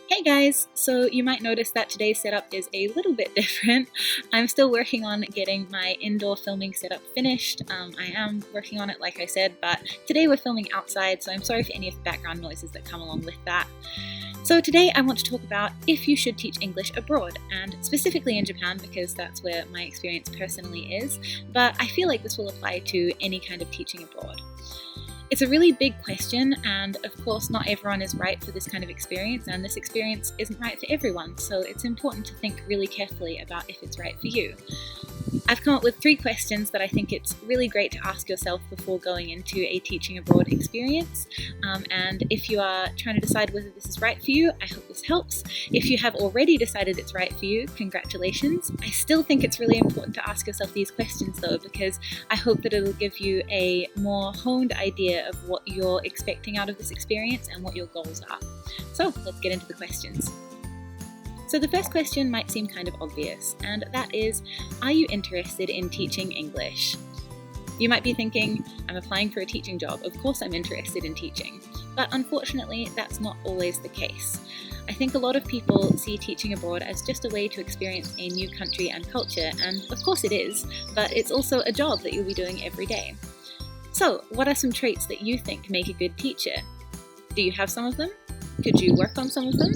Hey guys! So you might notice that today's setup is a little bit different. I'm still working on getting my indoor filming setup finished. I am working on it like I said, but today we're filming outside, so I'm sorry for any of the background noises that come along with that. So today I want to talk about if you should teach English abroad, and specifically in Japan because that's where my experience personally is, but I feel like this will apply to any kind of teaching abroad. It's a really big question, and of course not everyone is right for this kind of experience, and this experience isn't right for everyone, so it's important to think really carefully about if it's right for you. I've come up with 3 questions that I think it's really great to ask yourself before going into a teaching abroad experience, and if you are trying to decide whether this is right for you, I hope this helps. If you have already decided it's right for you, congratulations. I still think it's really important to ask yourself these questions though, because I hope that it'll give you a more honed idea of what you're expecting out of this experience and what your goals are. So let's get into the questions. So the first question might seem kind of obvious, and that is, are you interested in teaching English? You might be thinking, I'm applying for a teaching job, of course I'm interested in teaching. But unfortunately, that's not always the case. I think a lot of people see teaching abroad as just a way to experience a new country and culture, and of course it is, but it's also a job that you'll be doing every day. So, what are some traits that you think make a good teacher? Do you have some of them? Could you work on some of them?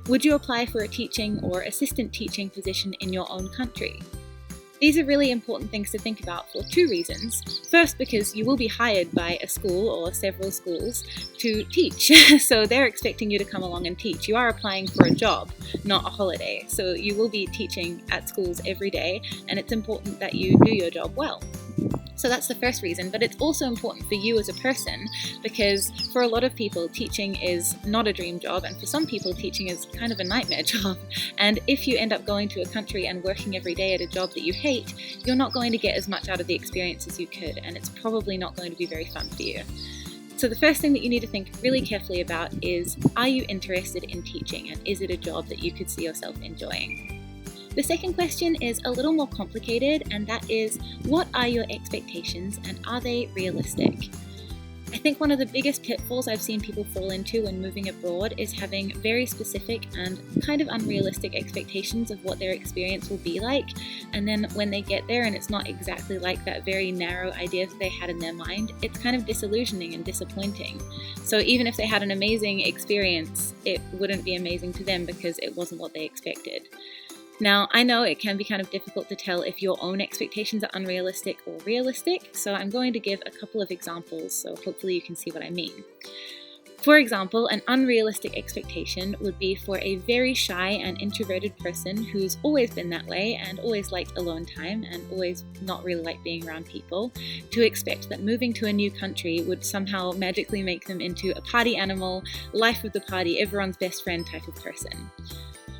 Would you apply for a teaching or assistant teaching position in your own country? These are really important things to think about for 2 reasons. First, because you will be hired by a school or several schools to teach, so they're expecting you to come along and teach. You are applying for a job, not a holiday, so you will be teaching at schools every day, and it's important that you do your job well. So that's the first reason, but it's also important for you as a person because for a lot of people, teaching is not a dream job, and for some people, teaching is kind of a nightmare job. And if you end up going to a country and working every day at a job that you hate, you're not going to get as much out of the experience as you could, and it's probably not going to be very fun for you. So the first thing that you need to think really carefully about is, are you interested in teaching, and is it a job that you could see yourself enjoying? The second question is a little more complicated, and that is, what are your expectations and are they realistic? I think one of the biggest pitfalls I've seen people fall into when moving abroad is having very specific and kind of unrealistic expectations of what their experience will be like, and then when they get there and it's not exactly like that very narrow idea that they had in their mind, it's kind of disillusioning and disappointing. So even if they had an amazing experience, it wouldn't be amazing to them because it wasn't what they expected. Now, I know it can be kind of difficult to tell if your own expectations are unrealistic or realistic, so I'm going to give a couple of examples, so hopefully you can see what I mean. For example, an unrealistic expectation would be for a very shy and introverted person who's always been that way and always liked alone time and always not really liked being around people, to expect that moving to a new country would somehow magically make them into a party animal, life of the party, everyone's best friend type of person.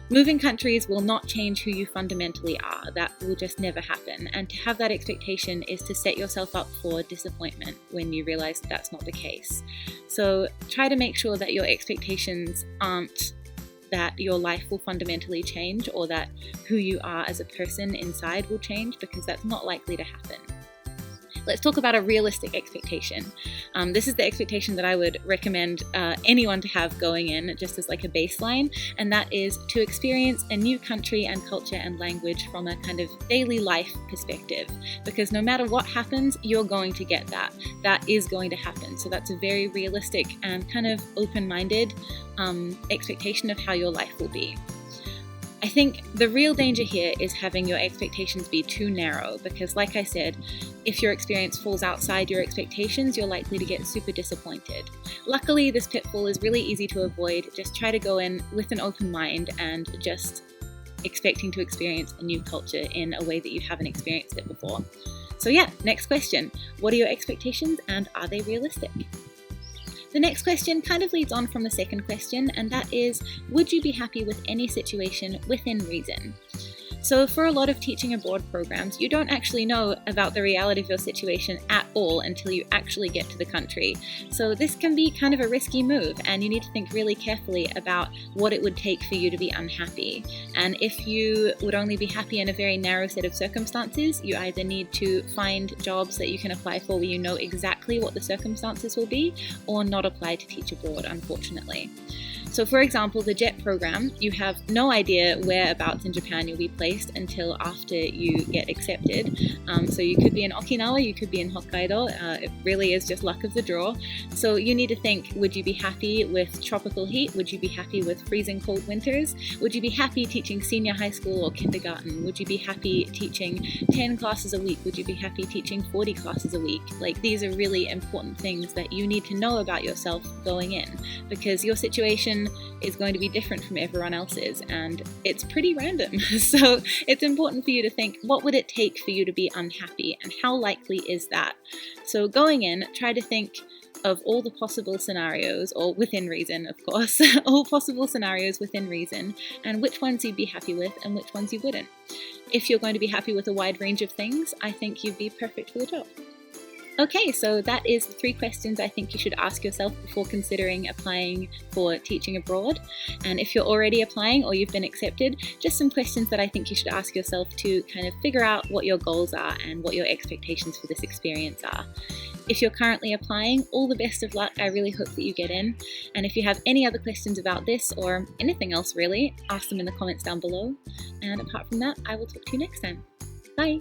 Moving countries will not change who you fundamentally are. That will just never happen. And to have that expectation is to set yourself up for disappointment when you realize that that's not the case. So try to make sure that your expectations aren't that your life will fundamentally change or that who you are as a person inside will change, because that's not likely to happen. Let's talk about a realistic expectation. This is the expectation that I would recommend anyone to have going in, just as like a baseline, and that is to experience a new country and culture and language from a kind of daily life perspective. Because no matter what happens, you're going to get that. That is going to happen. So that's a very realistic and kind of open-minded expectation of how your life will be. I think the real danger here is having your expectations be too narrow, because like I said, if your experience falls outside your expectations, you're likely to get super disappointed. Luckily, this pitfall is really easy to avoid. Just try to go in with an open mind and just expecting to experience a new culture in a way that you haven't experienced it before. So yeah, next question. What are your expectations and are they realistic? The next question kind of leads on from the second question, and that is, would you be happy with any situation within reason? So for a lot of teaching abroad programs, you don't actually know about the reality of your situation at all until you actually get to the country. So this can be kind of a risky move, and you need to think really carefully about what it would take for you to be unhappy. And if you would only be happy in a very narrow set of circumstances, you either need to find jobs that you can apply for where you know exactly what the circumstances will be, or not apply to teach abroad, unfortunately. So for example, the JET program, you have no idea whereabouts in Japan you'll be placed until after you get accepted. So you could be in Okinawa, you could be in Hokkaido. It really is just luck of the draw. So you need to think, would you be happy with tropical heat? Would you be happy with freezing cold winters? Would you be happy teaching senior high school or kindergarten? Would you be happy teaching 10 classes a week? Would you be happy teaching 40 classes a week? Like, these are really important things that you need to know about yourself going in, because your situation is going to be different from everyone else's and it's pretty random. So it's important for you to think, what would it take for you to be unhappy and how likely is that? So going in, try to think of all the possible scenarios, or within reason, of course, all possible scenarios within reason, and which ones you'd be happy with and which ones you wouldn't. If you're going to be happy with a wide range of things, I think you'd be perfect for the job. Okay, so that is the 3 questions I think you should ask yourself before considering applying for teaching abroad. And if you're already applying or you've been accepted, just some questions that I think you should ask yourself to kind of figure out what your goals are and what your expectations for this experience are. If you're currently applying, all the best of luck. I really hope that you get in. And if you have any other questions about this or anything else really, ask them in the comments down below. And apart from that, I will talk to you next time. Bye!